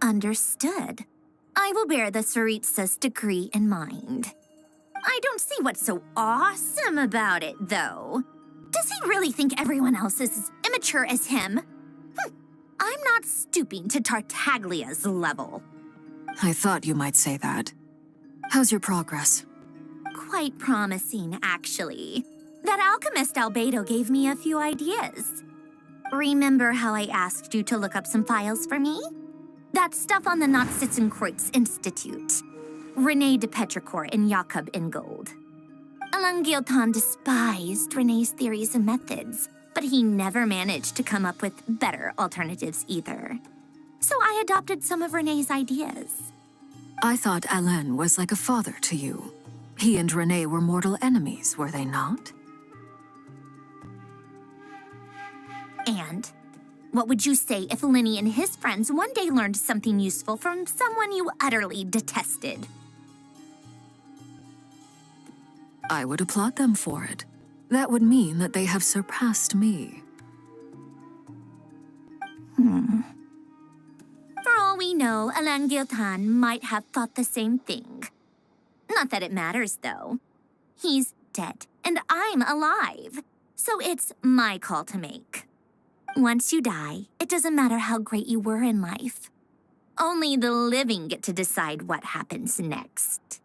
Understood. I will bear the Tsaritsa's decree in mind. I don't see what's so awesome about it, though. Does he really think everyone else is as immature as him? I'm not stooping to Tartaglia's level. I thought you might say that. How's your progress? Quite promising, actually. That alchemist Albedo gave me a few ideas. Remember how I asked you to look up some files for me? That stuff on the Nazi-Kreuz Institute. René de Petrichor and Jakob Ingold. Alain Guillotin despised René's theories and methods, but he never managed to come up with better alternatives either. So I adopted some of René's ideas. I thought Alain was like a father to you. He and René were mortal enemies, were they not? And what would you say if Linny and his friends one day learned something useful from someone you utterly detested? I would applaud them for it. That would mean that they have surpassed me. For all we know, Alain Guillotin might have thought the same thing. Not that it matters, though. He's dead, and I'm alive. So it's my call to make. Once you die, it doesn't matter how great you were in life. Only the living get to decide what happens next.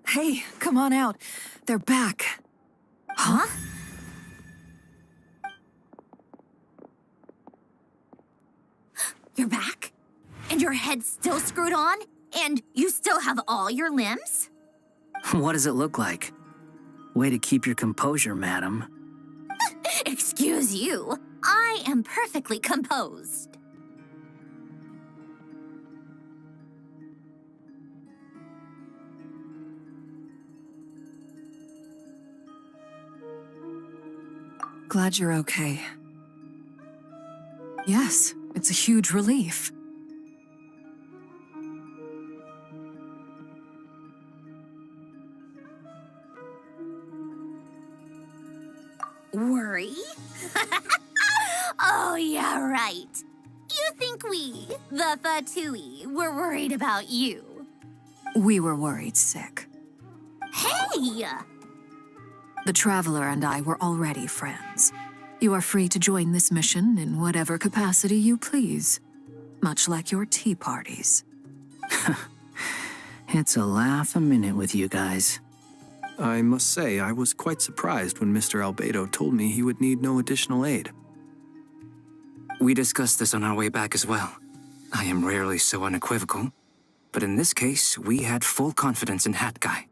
Hey, come on out. They're back. Huh? You're back? And your head's still screwed on? And you still have all your limbs? What does it look like? Way to keep your composure, madam. Excuse you. I am perfectly composed. Glad you're okay. Yes, it's a huge relief. Worry? Oh, yeah, right. You think we, the Fatui, were worried about you? We were worried sick. Hey! The Traveler and I were already friends. You are free to join this mission in whatever capacity you please. Much like your tea parties. It's a laugh a minute with you guys. I must say, I was quite surprised when Mr. Albedo told me he would need no additional aid. We discussed this on our way back as well. I am rarely so unequivocal, but in this case, we had full confidence in Hat Guy.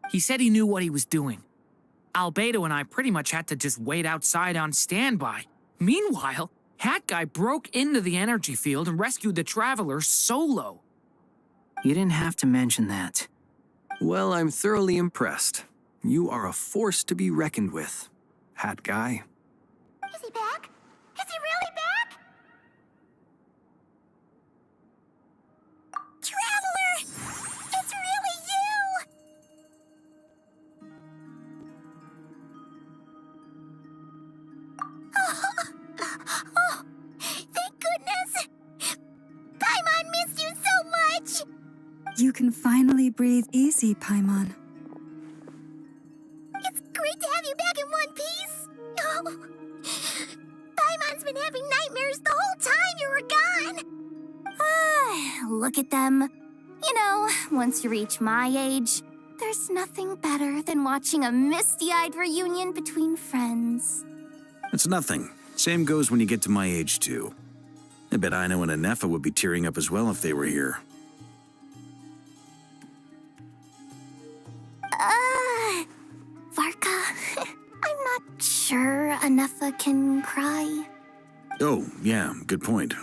He said he knew what he was doing. Albedo and I pretty much had to just wait outside on standby. Meanwhile, Hat Guy broke into the energy field and rescued the Traveler solo. You didn't have to mention that. Well, I'm thoroughly impressed. You are a force to be reckoned with, Hat Guy. Is he back? Is he really back? Traveler! It's really you! Oh, thank goodness! Paimon missed you so much! You can finally breathe easy, Paimon. It's great to have you back in one piece! Oh, Paimon's been having nightmares the whole time you were gone! Look at them. You know, once you reach my age, there's nothing better than watching a misty-eyed reunion between friends. It's nothing. Same goes when you get to my age, too. I bet Ino and Anefa would be tearing up as well if they were here. Varka, I'm not sure Anefa can cry. Oh, yeah, good point.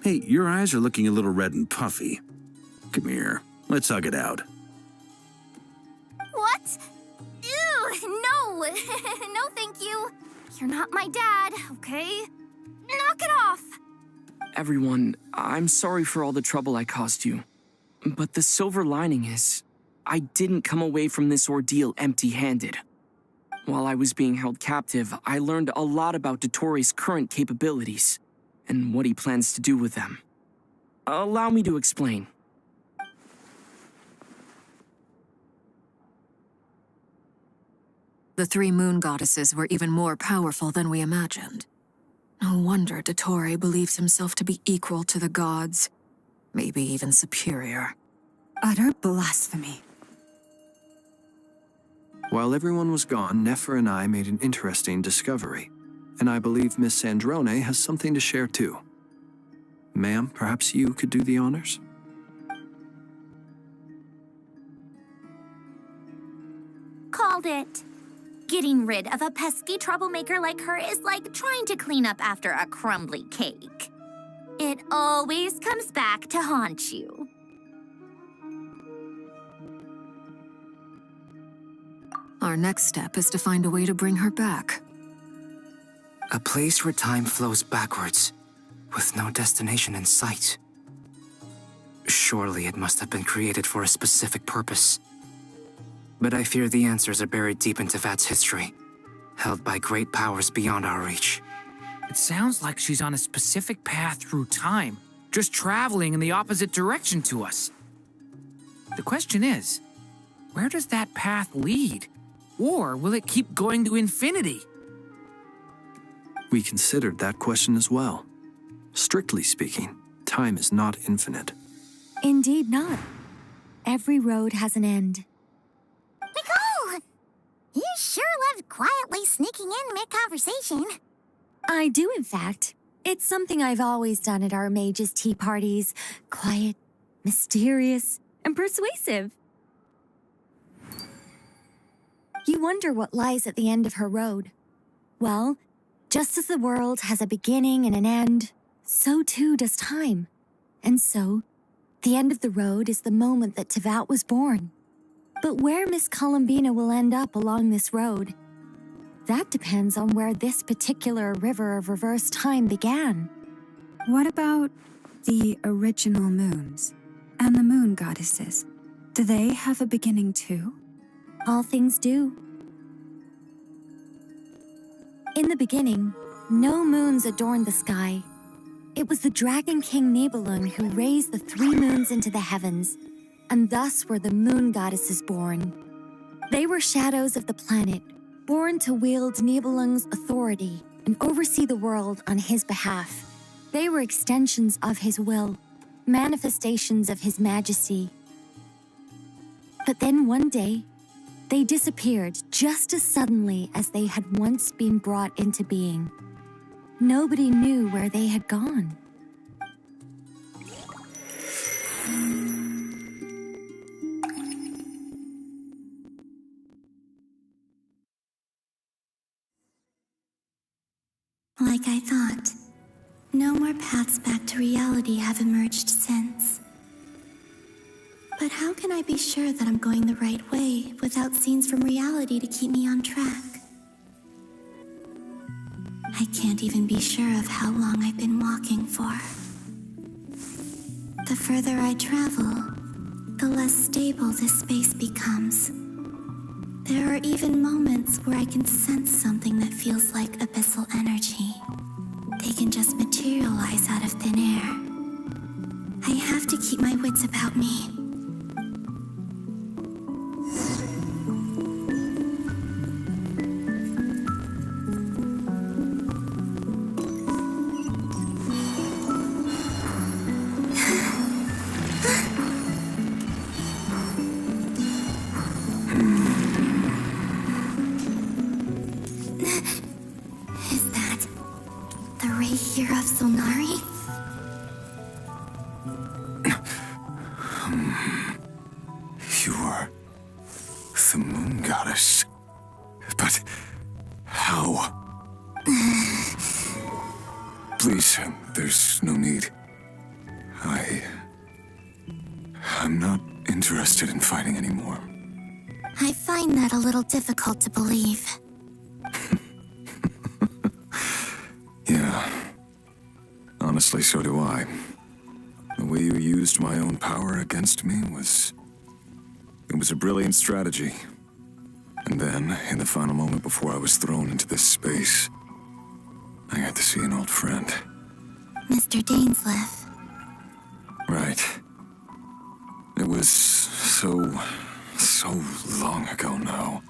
Hey, your eyes are looking a little red and puffy. Come here, let's hug it out. What? Ew, no. No, thank you. You're not my dad, okay? Knock it off. Everyone, I'm sorry for all the trouble I caused you. But the silver lining is, I didn't come away from this ordeal empty-handed. While I was being held captive, I learned a lot about Dottoro's current capabilities and what he plans to do with them. Allow me to explain. The three moon goddesses were even more powerful than we imagined. No wonder Dottore believes himself to be equal to the gods, maybe even superior. Utter blasphemy. While everyone was gone, Nefer and I made an interesting discovery, and I believe Miss Sandrone has something to share too. Ma'am, perhaps you could do the honors? Called it. Getting rid of a pesky troublemaker like her is like trying to clean up after a crumbly cake. It always comes back to haunt you. Our next step is to find a way to bring her back. A place where time flows backwards, with no destination in sight. Surely it must have been created for a specific purpose. But I fear the answers are buried deep in Tevat's history, held by great powers beyond our reach. It sounds like she's on a specific path through time, just traveling in the opposite direction to us. The question is, where does that path lead? Or will it keep going to infinity? We considered that question as well. Strictly speaking, time is not infinite. Indeed not. Every road has an end. Nicole! You sure loved quietly sneaking in mid-conversation. I do, in fact. It's something I've always done at our mages' tea parties. Quiet, mysterious, and persuasive. You wonder what lies at the end of her road. Well, just as the world has a beginning and an end, so too does time. And so, the end of the road is the moment that Tevat was born. But where Miss Columbina will end up along this road, that depends on where this particular river of reverse time began. What about the original moons and the moon goddesses? Do they have a beginning too? All things do. In the beginning, no moons adorned the sky. It was the Dragon King Nibelung who raised the three moons into the heavens, and thus were the moon goddesses born. They were shadows of the planet, born to wield Nibelung's authority and oversee the world on his behalf. They were extensions of his will, manifestations of his majesty. But then one day, they disappeared just as suddenly as they had once been brought into being. Nobody knew where they had gone. Like I thought, no more paths back to reality have emerged since. But how can I be sure that I'm going the right way without scenes from reality to keep me on track? I can't even be sure of how long I've been walking for. The further I travel, the less stable this space becomes. There are even moments where I can sense something that feels like abyssal energy. They can just materialize out of thin air. I have to keep my wits about me. Is that the ray here of Solnari? You are the moon goddess. But how? Please, there's no need. I'm not interested in fighting anymore. I find that a little difficult to believe. Yeah. Honestly, so do I. The way you used my own power against me was... It was a brilliant strategy. And then, in the final moment before I was thrown into this space, I got to see an old friend. Mr. Dainsleif. Right. It was so long ago now.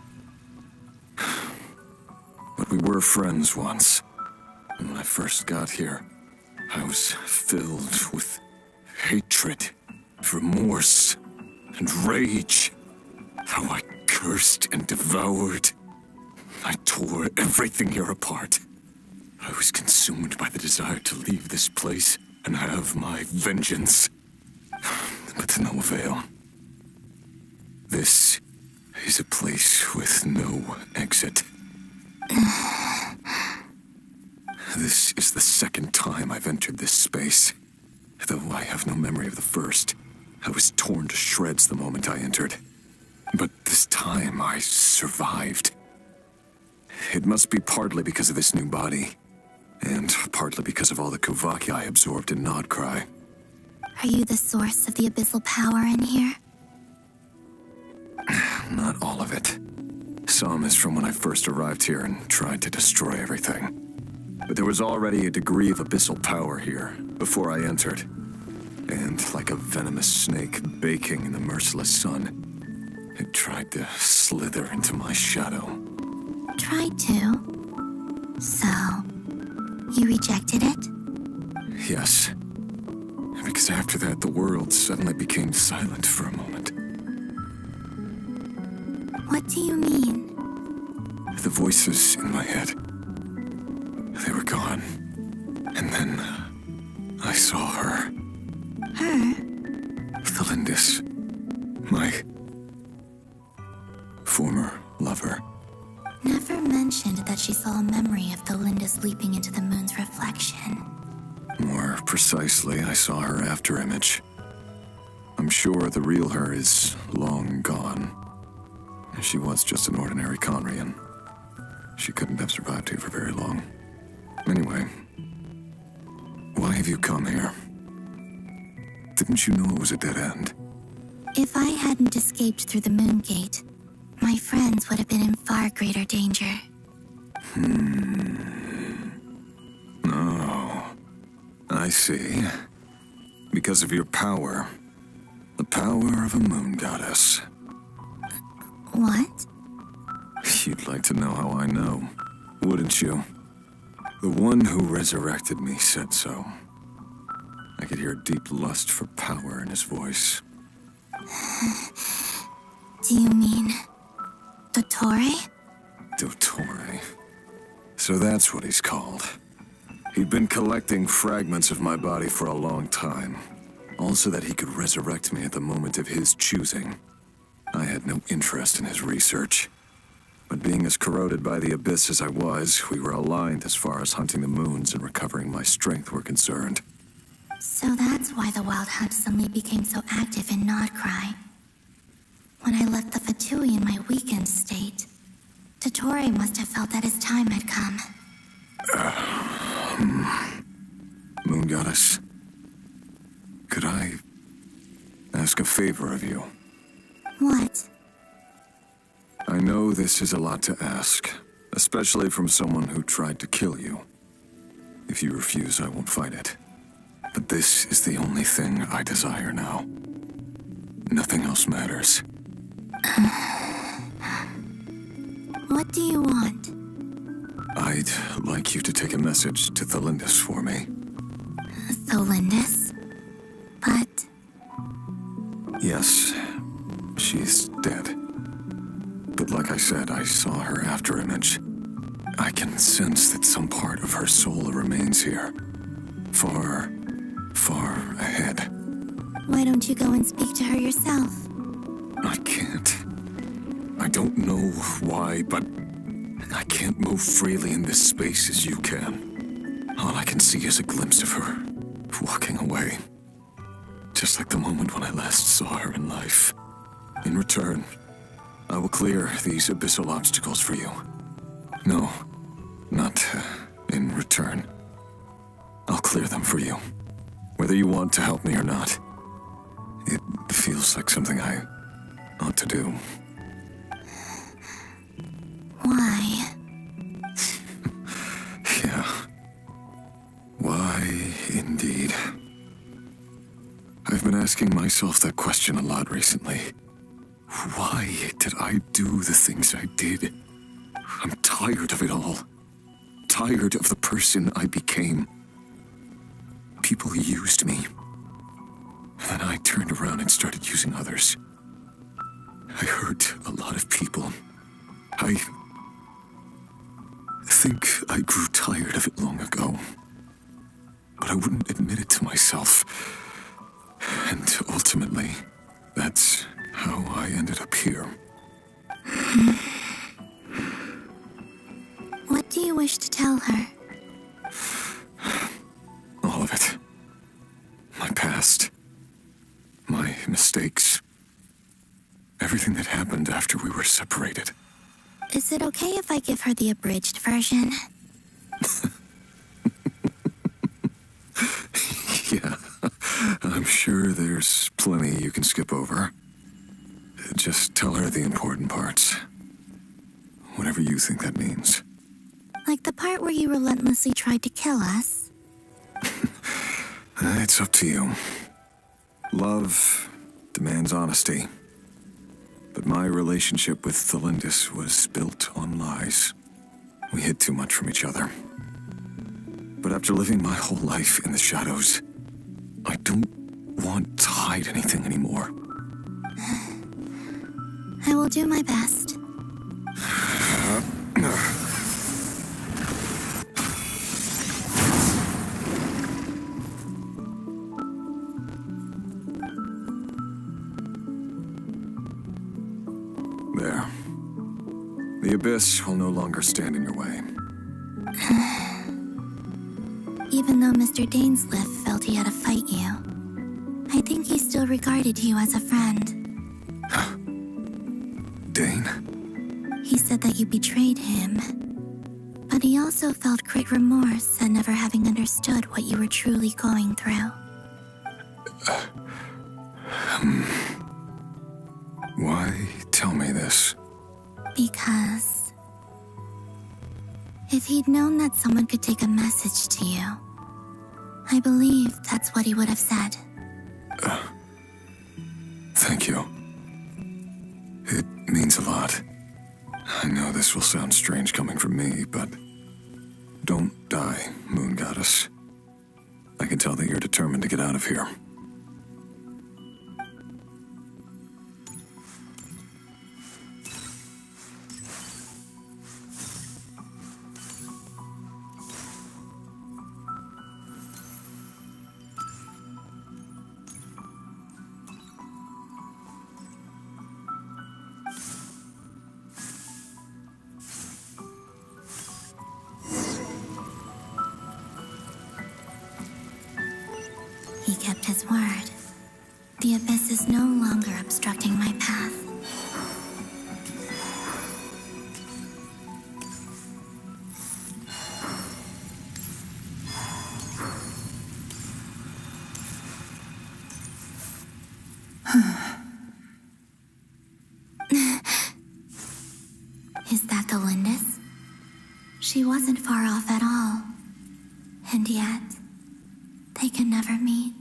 But we were friends once. And when I first got here, I was filled with hatred, remorse, and rage. How I cursed and devoured. I tore everything here apart. I was consumed by the desire to leave this place and have my vengeance. But to no avail. This is a place with no exit. This is the second time I've entered this space. Though I have no memory of the first. I was torn to shreds the moment I entered. But this time I survived. It must be partly because of this new body. And partly because of all the Kuvaki I absorbed in Nodcry. Are you the source of the abyssal power in here? Not all of it. Some is from when I first arrived here and tried to destroy everything. But there was already a degree of abyssal power here before I entered. And like a venomous snake baking in the merciless sun, it tried to slither into my shadow. Tried to? So, you rejected it? Yes. Because after that, the world suddenly became silent for a moment. What do you mean? The voices in my head, they were gone. And then I saw her. Her? Thelindis. My former lover. Never mentioned that she saw a memory of Thelindis leaping into the moon's reflection. More precisely, I saw her afterimage. I'm sure the real her is long gone. She was just an ordinary Conrian. She couldn't have survived here for very long. Anyway, why have you come here? Didn't you know it was a dead end? If I hadn't escaped through the moon gate, my friends would have been in far greater danger. Oh, I see. Because of your power. The power of a moon goddess. What? You'd like to know how I know, wouldn't you? The one who resurrected me said so. I could hear deep lust for power in his voice. Do you mean Dottore? Dottore. So that's what he's called. He'd been collecting fragments of my body for a long time. All so that he could resurrect me at the moment of his choosing. I had no interest in his research. But being as corroded by the abyss as I was, we were aligned as far as hunting the moons and recovering my strength were concerned. So that's why the Wild Hunt suddenly became so active in Nodcry. When I left the Fatui in my weakened state, Dottore must have felt that his time had come. Moon Goddess, could I ask a favor of you? What? I know this is a lot to ask, especially from someone who tried to kill you. If you refuse, I won't fight it. But this is the only thing I desire now. Nothing else matters. What do you want? I'd like you to take a message to Thelindis for me. Thelindis? But... Yes, she's dead. But like I said, I saw her afterimage. I can sense that some part of her soul remains here. Far, far ahead. Why don't you go and speak to her yourself? I can't. I don't know why, but I can't move freely in this space as you can. All I can see is a glimpse of her, walking away. Just like the moment when I last saw her in life. In return, I will clear these abyssal obstacles for you. No, not in return. I'll clear them for you. Whether you want to help me or not. It feels like something I ought to do. Why? Yeah. Why, indeed. I've been asking myself that question a lot recently. Why did I do the things I did? I'm tired of it all. Tired of the person I became. People used me. And then I turned around and started using others. I hurt a lot of people. I think I grew tired of it long ago. But I wouldn't admit it to myself. And ultimately, that's how I ended up here. What do you wish to tell her? All of it. My past. My mistakes. Everything that happened after we were separated. Is it okay if I give her the abridged version? Yeah, I'm sure there's plenty you can skip over. Just tell her the important parts. Whatever you think that means. Like the part where you relentlessly tried to kill us? It's up to you. Love demands honesty. But my relationship with Thelindis was built on lies. We hid too much from each other. But after living my whole life in the shadows, I don't want to hide anything anymore. I will do my best. There. The abyss will no longer stand in your way. Even though Mr. Dainsleif felt he had to fight you, I think he still regarded you as a friend. Dane? He said that you betrayed him, but he also felt great remorse at never having understood what you were truly going through. Why tell me this? Because if he'd known that someone could take a message to you, I believe that's what he would have said. Thank you. It means a lot. I know this will sound strange coming from me, but don't die, Moon Goddess. I can tell that you're determined to get out of here. He kept his word. The abyss is no longer obstructing my path. Is that Thelindis? She wasn't far off at all. And yet, they can never meet.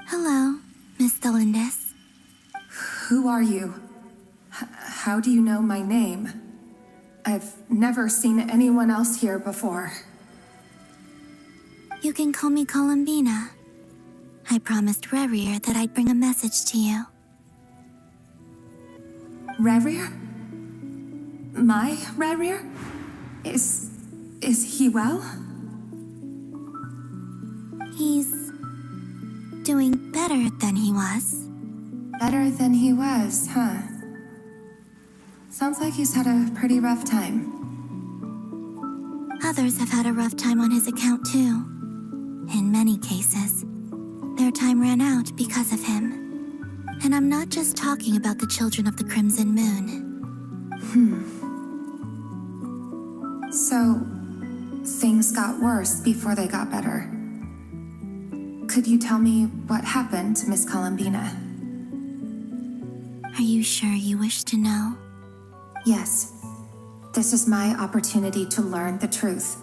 Hello, Miss Thelindis. Who are you? How do you know my name? I've never seen anyone else here before. You can call me Columbina. I promised Rerir that I'd bring a message to you. Rerir? My Rerir? Is he well? He's doing better than he was. Better than he was, huh? Sounds like he's had a pretty rough time. Others have had a rough time on his account too. In many cases, their time ran out because of him. And I'm not just talking about the children of the Crimson Moon. So, things got worse before they got better. Could you tell me what happened, Miss Columbina? Are you sure you wish to know? Yes. This is my opportunity to learn the truth.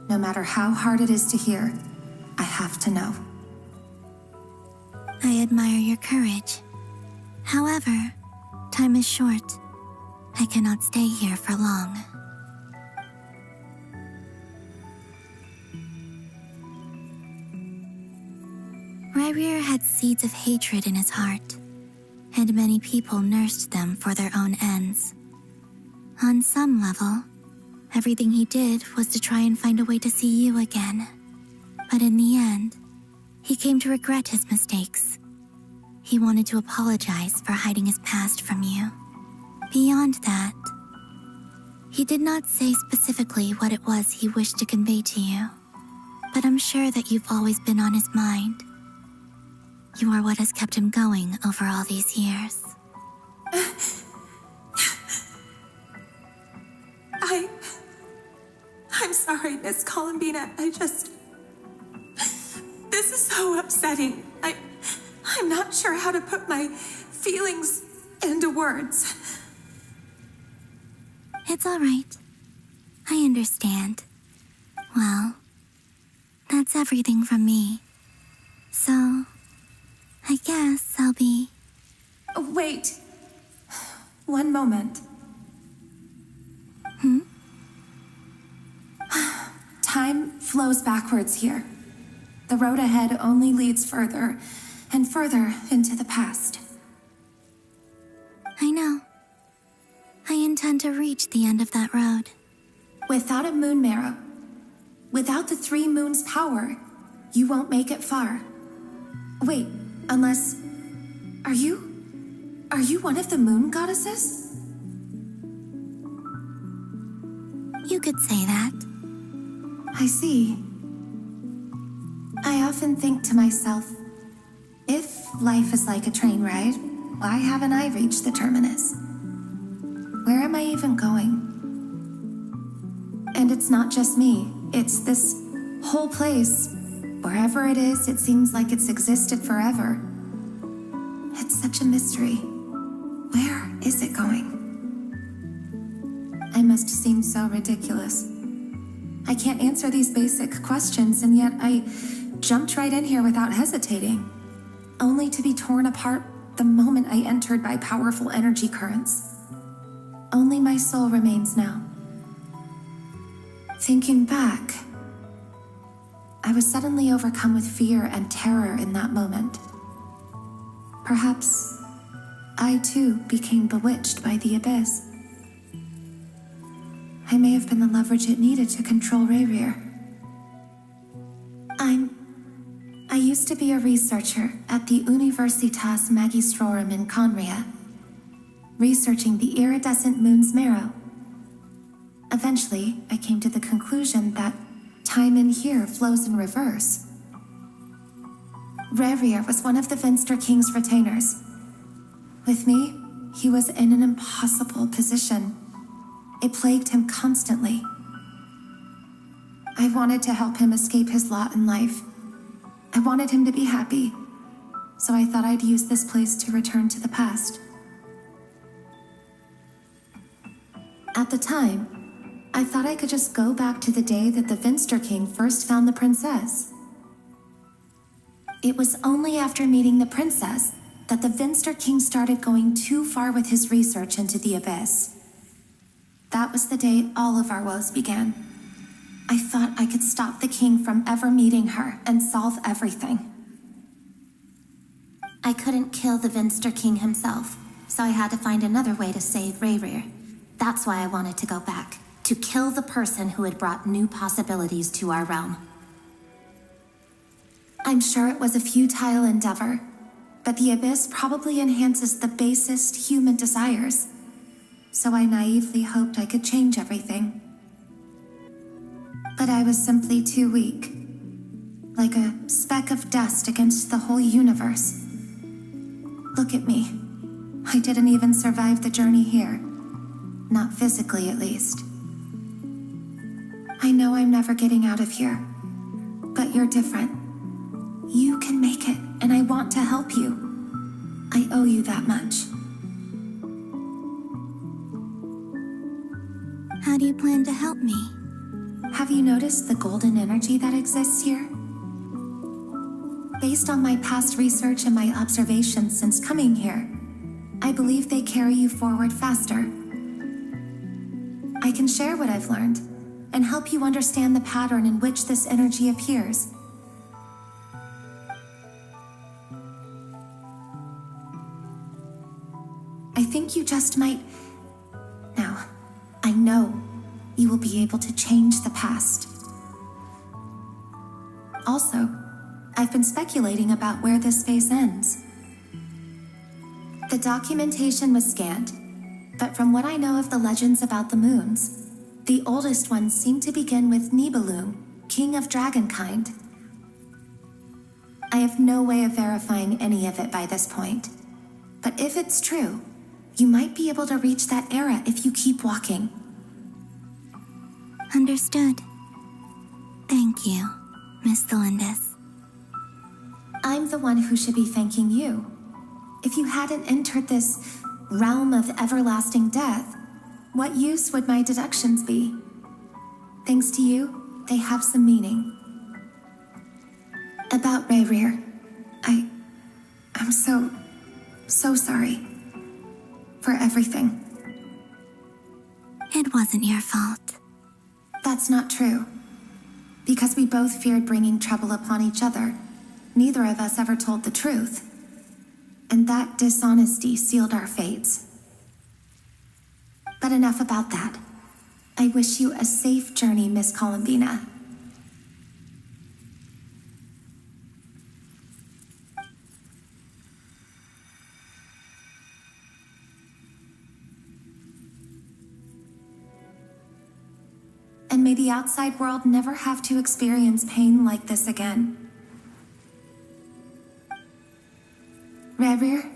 No matter how hard it is to hear, I have to know. I admire your courage. However, time is short. I cannot stay here for long. Ryrir had seeds of hatred in his heart, and many people nursed them for their own ends. On some level, everything he did was to try and find a way to see you again. But in the end, he came to regret his mistakes. He wanted to apologize for hiding his past from you. Beyond that, he did not say specifically what it was he wished to convey to you, but I'm sure that you've always been on his mind. You are what has kept him going over all these years. I'm sorry, Miss Columbina. This is so upsetting. I'm not sure how to put my feelings into words. It's all right. I understand. Well, that's everything from me. So, I guess I'll be... Wait. One moment. Time flows backwards here. The road ahead only leads further and further into the past. I know. I intend to reach the end of that road. Without a moon marrow, without the 3 moons' power, you won't make it far. Wait, unless... Are you one of the moon goddesses? You could say that. I see. I often think to myself, if life is like a train ride, why haven't I reached the terminus? Where am I even going? And it's not just me, it's this whole place. Wherever it is, it seems like it's existed forever. It's such a mystery. Where is it going? I must seem so ridiculous. I can't answer these basic questions, and yet I jumped right in here without hesitating, only to be torn apart the moment I entered by powerful energy currents. Only my soul remains now. Thinking back, I was suddenly overcome with fear and terror in that moment. Perhaps I too became bewitched by the abyss. I may have been the leverage it needed to control Ryrir. I used to be a researcher at the Universitas Magistrorum in Conria, researching the iridescent moon's marrow. Eventually, I came to the conclusion that time in here flows in reverse. Ryrir was one of the Finster King's retainers. With me, he was in an impossible position. It plagued him constantly. I wanted to help him escape his lot in life. I wanted him to be happy, so I thought I'd use this place to return to the past. At the time, I thought I could just go back to the day that the Finster King first found the princess. It was only after meeting the princess that the Finster King started going too far with his research into the abyss. That was the day all of our woes began. I thought I could stop the king from ever meeting her and solve everything. I couldn't kill the Finster King himself, so I had to find another way to save Ryrir. That's why I wanted to go back, to kill the person who had brought new possibilities to our realm. I'm sure it was a futile endeavor, but the abyss probably enhances the basest human desires. So I naively hoped I could change everything. But I was simply too weak, like a speck of dust against the whole universe. Look at me. I didn't even survive the journey here. Not physically, at least. I know I'm never getting out of here, but you're different. You can make it, and I want to help you. I owe you that much. do you plan to help me? Have you noticed the golden energy that exists here? Based on my past research and my observations since coming here, I believe they carry you forward faster. I can share what I've learned and help you understand the pattern in which this energy appears. I think you just might... Now, I know you will be able to change the past. Also, I've been speculating about where this phase ends. The documentation was scanned, but from what I know of the legends about the moons, the oldest ones seem to begin with Nibelung, king of dragonkind. I have no way of verifying any of it by this point, but if it's true, you might be able to reach that era if you keep walking. Understood. Thank you, Miss Delindis. I'm the one who should be thanking you. If you hadn't entered this realm of everlasting death, what use would my deductions be? Thanks to you, they have some meaning. About Rayrir, I'm so sorry. For everything. It wasn't your fault. That's not true. Because we both feared bringing trouble upon each other, neither of us ever told the truth. And that dishonesty sealed our fates. But enough about that. I wish you a safe journey, Miss Columbina. And may the outside world never have to experience pain like this again. Rayrir,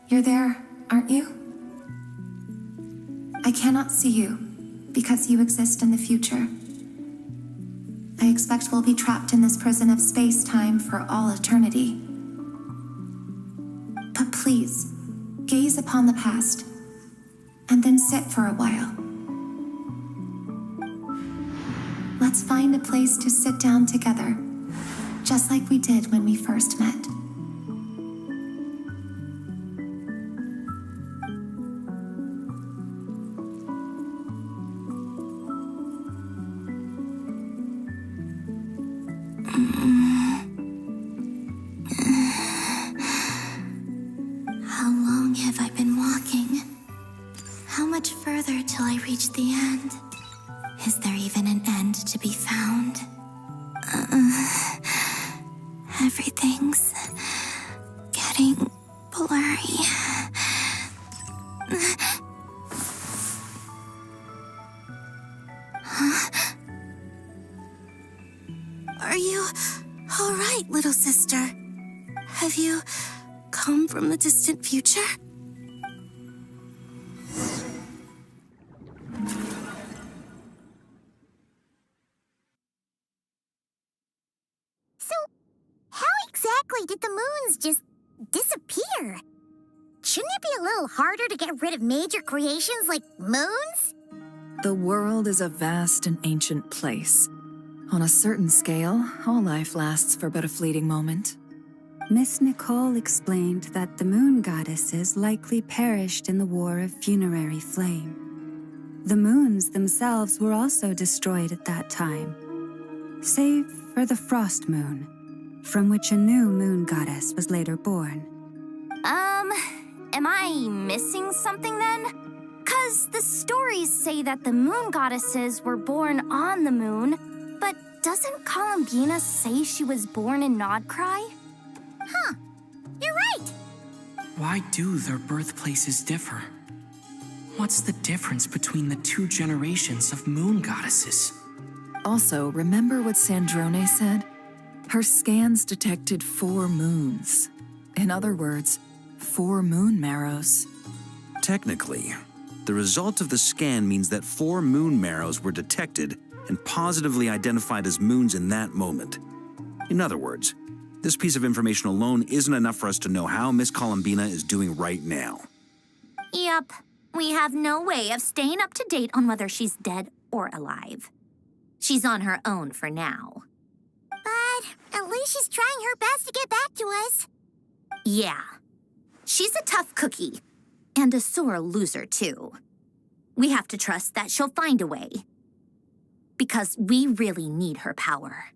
you're there, aren't you? I cannot see you, because you exist in the future. I expect we'll be trapped in this prison of space-time for all eternity. But please, gaze upon the past, and then sit for a while. Let's find a place to sit down together, just like we did when we first met. How long have I been walking? How much further till I reach the end? Is there even an end to be found? Everything's getting blurry. Huh? Are you all right, little sister? Have you come from the distant future? Exactly did the moons just disappear? Shouldn't it be a little harder to get rid of major creations like moons? The world is a vast and ancient place. On a certain scale, all life lasts for but a fleeting moment. Miss Nicole explained that the moon goddesses likely perished in the War of Funerary Flame. The moons themselves were also destroyed at that time, save for the Frost Moon, from which a new moon goddess was later born. Am I missing something then? 'Cause the stories say that the moon goddesses were born on the moon, but doesn't Columbina say she was born in Nodcry? Huh, you're right! Why do their birthplaces differ? What's the difference between the two generations of moon goddesses? Also, remember what Sandrone said? Her scans detected 4 moons. In other words, 4 moon marrows. Technically, the result of the scan means that 4 moon marrows were detected and positively identified as moons in that moment. In other words, this piece of information alone isn't enough for us to know how Miss Columbina is doing right now. Yep. We have no way of staying up to date on whether she's dead or alive. She's on her own for now. But at least she's trying her best to get back to us. Yeah. She's a tough cookie. And a sore loser, too. We have to trust that she'll find a way. Because we really need her power.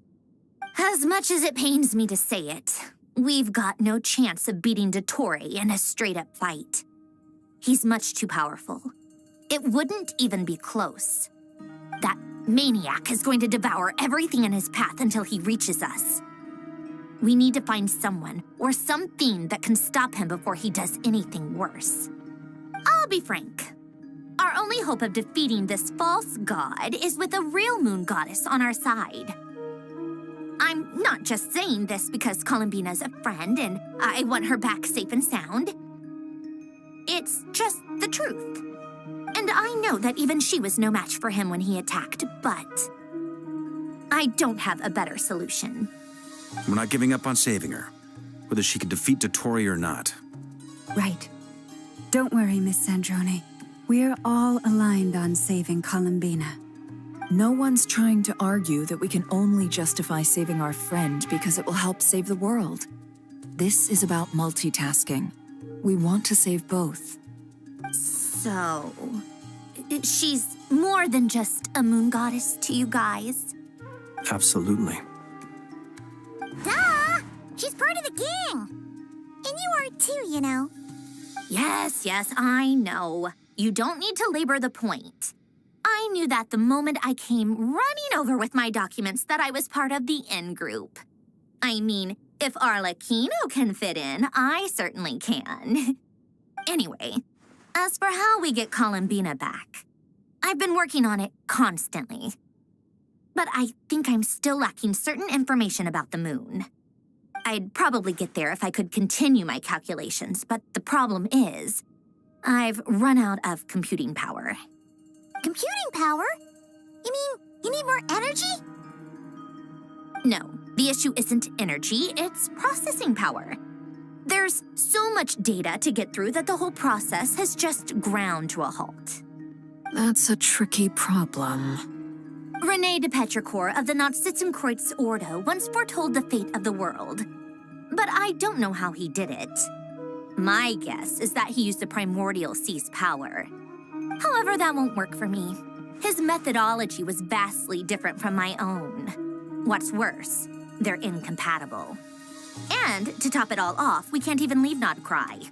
As much as it pains me to say it, we've got no chance of beating Dottore in a straight-up fight. He's much too powerful. It wouldn't even be close. That maniac is going to devour everything in his path until he reaches us. We need to find someone or something that can stop him before he does anything worse. I'll be frank. Our only hope of defeating this false god is with a real moon goddess on our side. I'm not just saying this because Columbina's a friend and I want her back safe and sound. It's just the truth. And I know that even she was no match for him when he attacked, but I don't have a better solution. We're not giving up on saving her, whether she can defeat Dottore or not. Right. Don't worry, Miss Sandrone. We're all aligned on saving Columbina. No one's trying to argue that we can only justify saving our friend because it will help save the world. This is about multitasking. We want to save both. So, she's more than just a moon goddess to you guys? Absolutely. Duh! She's part of the gang! And you are too, you know. Yes, I know. You don't need to labor the point. I knew that the moment I came running over with my documents that I was part of the in-group. I mean, if Arlecchino can fit in, I certainly can. Anyway, as for how we get Columbina back, I've been working on it constantly. But I think I'm still lacking certain information about the moon. I'd probably get there if I could continue my calculations, but the problem is, I've run out of computing power. Computing power? You mean you need more energy? No, the issue isn't energy, it's processing power. There's so much data to get through that the whole process has just ground to a halt. That's a tricky problem. René de Petrichor of the Nazissenkreuz Ordo once foretold the fate of the world. But I don't know how he did it. My guess is that he used the primordial sea's power. However, that won't work for me. His methodology was vastly different from my own. What's worse, they're incompatible. And to top it all off, we can't even leave Nodcry.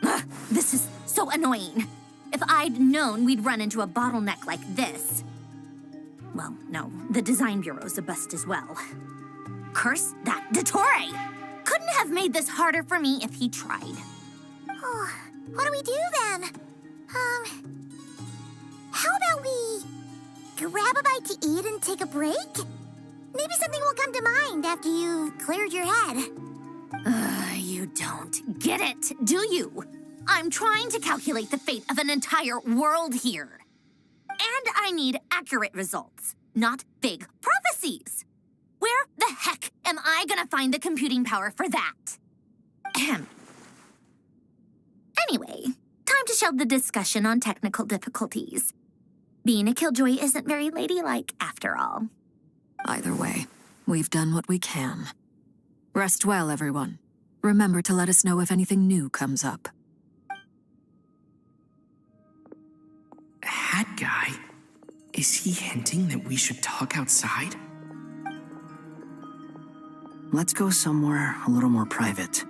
Ugh, this is so annoying. If I'd known we'd run into a bottleneck like this. Well, no, the design bureau's a bust as well. Curse that Dottore! Couldn't have made this harder for me if he tried. Oh, what do we do then? How about we grab a bite to eat and take a break? Maybe something will come to mind after you've cleared your head. You don't get it, do you? I'm trying to calculate the fate of an entire world here. And I need accurate results, not big prophecies. Where the heck am I gonna find the computing power for that? Ahem. Anyway, time to shelve the discussion on technical difficulties. Being a killjoy isn't very ladylike, after all. Either way, we've done what we can. Rest well, everyone. Remember to let us know if anything new comes up. Hat guy? Is he hinting that we should talk outside? Let's go somewhere a little more private.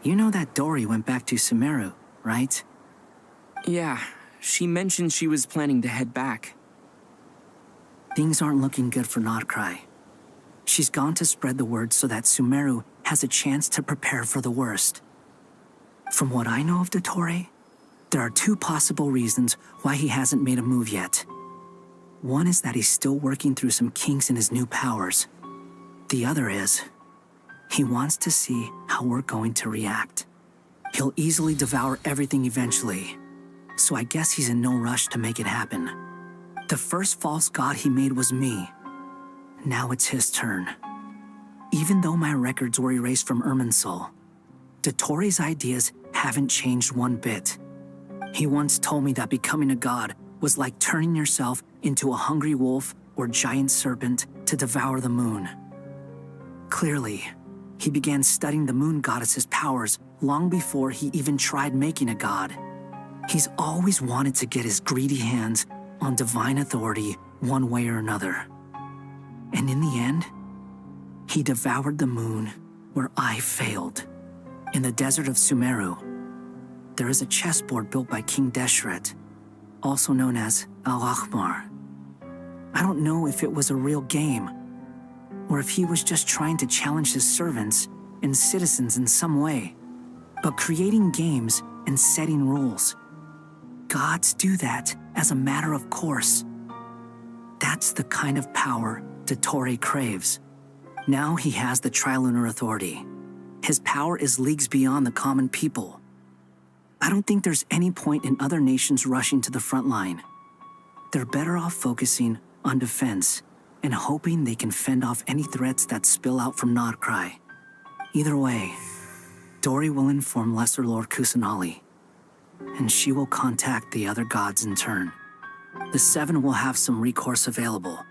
You know that Dory went back to Sumeru, right? Yeah, she mentioned she was planning to head back. Things aren't looking good for Nodcry. She's gone to spread the word so that Sumeru has a chance to prepare for the worst. From what I know of Dottore, there are two possible reasons why he hasn't made a move yet. One is that he's still working through some kinks in his new powers. The other is, he wants to see how we're going to react. He'll easily devour everything eventually, so I guess he's in no rush to make it happen. The first false god he made was me. Now it's his turn. Even though my records were erased from Irminsul, Dottore ideas haven't changed one bit. He once told me that becoming a god was like turning yourself into a hungry wolf or giant serpent to devour the moon. Clearly, he began studying the moon goddess's powers long before he even tried making a god. He's always wanted to get his greedy hands on divine authority one way or another. And in the end, he devoured the moon where I failed. In the desert of Sumeru, there is a chessboard built by King Deshret, also known as Al-Ahmar. I don't know if it was a real game, or if he was just trying to challenge his servants and citizens in some way. But creating games and setting rules, gods do that as a matter of course. That's the kind of power Dottore craves. Now he has the Trilunar Authority. His power is leagues beyond the common people. I don't think there's any point in other nations rushing to the front line. They're better off focusing on defense and hoping they can fend off any threats that spill out from Nodcry. Either way, Dori will inform Lesser Lord Kusanali, and she will contact the other gods in turn. The Seven will have some recourse available.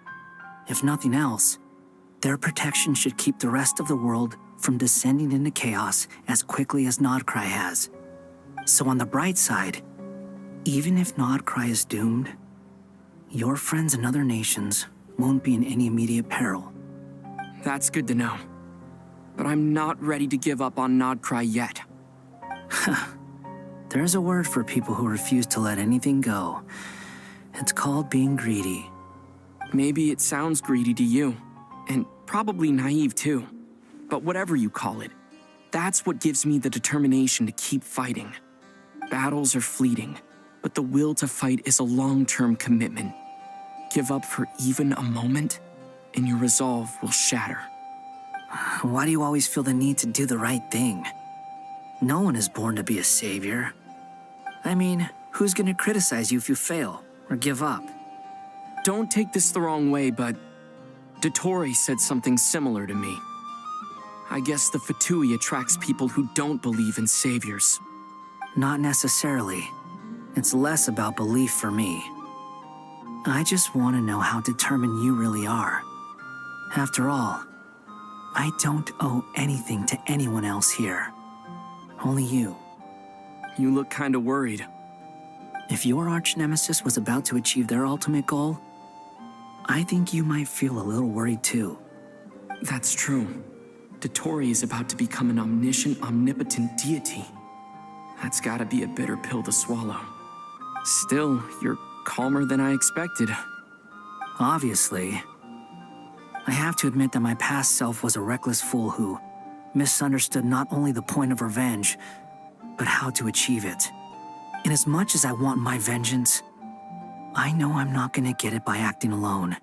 If nothing else, their protection should keep the rest of the world from descending into chaos as quickly as Nodcry has. So on the bright side, even if Nodcry is doomed, your friends in other nations won't be in any immediate peril. That's good to know. But I'm not ready to give up on Nodcry yet. There's a word for people who refuse to let anything go. It's called being greedy. Maybe it sounds greedy to you, and probably naive too. But whatever you call it, that's what gives me the determination to keep fighting. Battles are fleeting, but the will to fight is a long-term commitment. Give up for even a moment, and your resolve will shatter. Why do you always feel the need to do the right thing? No one is born to be a savior. I mean, who's gonna criticize you if you fail or give up? Don't take this the wrong way, but Dottore said something similar to me. I guess the Fatui attracts people who don't believe in saviors. Not necessarily. It's less about belief for me. I just want to know how determined you really are. After all, I don't owe anything to anyone else here. Only you. You look kinda worried. If your arch-nemesis was about to achieve their ultimate goal, I think you might feel a little worried too. That's true. Dottore is about to become an omniscient, omnipotent deity. That's gotta be a bitter pill to swallow. Still, you're calmer than I expected. Obviously. I have to admit that my past self was a reckless fool who misunderstood not only the point of revenge, but how to achieve it. And as much as I want my vengeance, I know I'm not gonna get it by acting alone.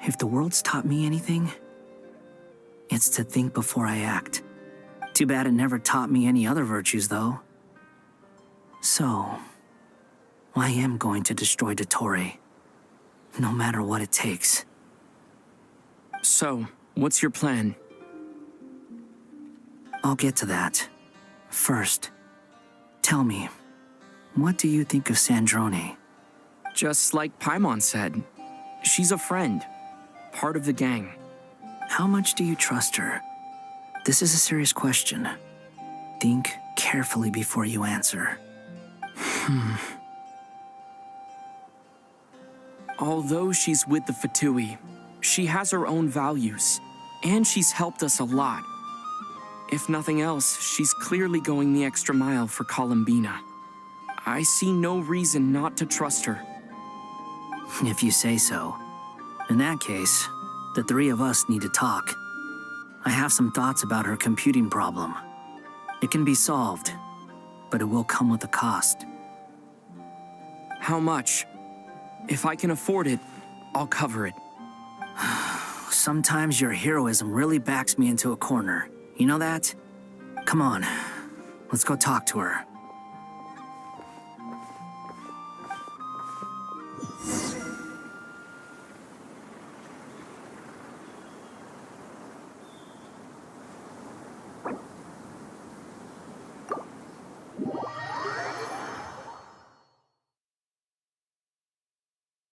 If the world's taught me anything, it's to think before I act. Too bad it never taught me any other virtues, though. So, I am going to destroy Dottore, no matter what it takes. So, what's your plan? I'll get to that. First, tell me, what do you think of Sandrone? Just like Paimon said, she's a friend, part of the gang. How much do you trust her? This is a serious question. Think carefully before you answer. Although she's with the Fatui, she has her own values, and she's helped us a lot. If nothing else, she's clearly going the extra mile for Columbina. I see no reason not to trust her. If you say so. In that case, the three of us need to talk. I have some thoughts about her computing problem. It can be solved, but it will come with a cost. How much? If I can afford it, I'll cover it. Sometimes your heroism really backs me into a corner. You know that? Come on, let's go talk to her.